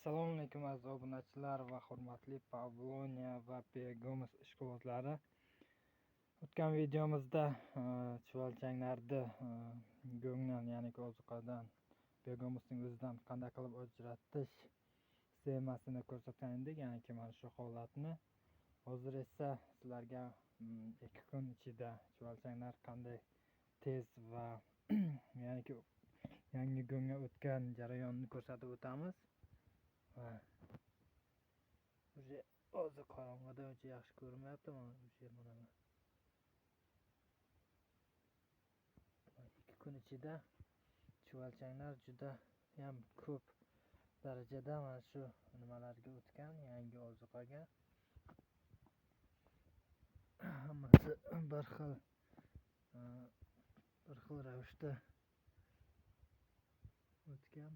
Assalomu alaykum aziz obunachilar va hurmatli Pavlonia va Begomus ishqibozlari. O'tgan videomizda chuvalchanglarni go'ngdan, ya'ni ozuqadan Begomusning o'zidan qanday qilib ajratish sxemasini ko'rsatgan edik, ya'ni mana shu holatni. Hozir esa sizlarga 2 kun ichida chuvalchanglar qanday tez va ya'ni yangi go'ngga o'tgan jarayonni ko'rsatib o'tamiz. Уже hozir qorong'ida uncha yaxshi ko'rinmayapti mana o'sha mana. 2 kun ichida chuvalchanglar juda ham ko'p darajada mana shu nimalarga o'tgan, yangi ozuqaga. Hammasi bir xil ravishda o'tgan.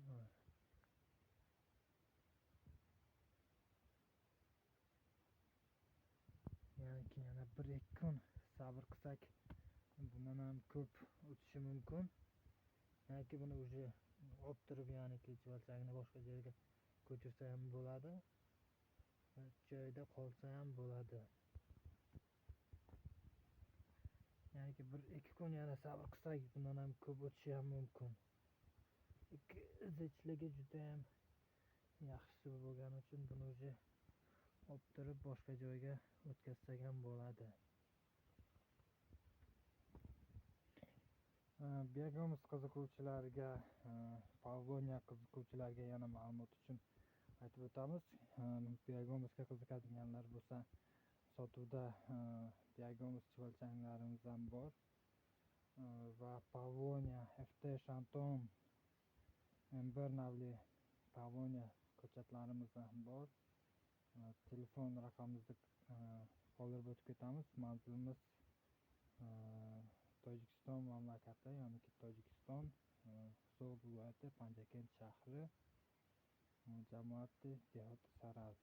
Ya'ni yana 1-2 kun sabr qilsak, bundan ham ko'p o'tishi mumkin. Ya'ni buni уже olib turib, ya'ni chuvalchangni boshqa joyga ko'chirsa ham bo'ladi, joyida qolsa ham bo'ladi. Ya'ni 1-2 kun yana sabr qilsak, bundan ham ko'p o'tishi ham mumkin. Zichligi juda ham yaxshi bo'lgani uchun buni уже olib turib boshqa joyga o'tkazsak ham bo'ladi. Begomus qiziquvchilariga, Pavlonia qiziquvchilariga yana ma'lumot uchun aytib o'tamiz. Begomusga qiziqadiganlar bo'lsa, sotuvda Begomus chuvalchanglarimiz ham bor va Pavlonia FT Shanton M1 navli Pavlonia ko'chatlarimiz ham bor. Telefon raqamimizni qoldirib o'tib ketamiz. Manzilimiz Tojikiston mamlakati, ya'ni Tojikiston, So'g'd viloyati, Panjakent shahri, jamoati dehoti Saraz.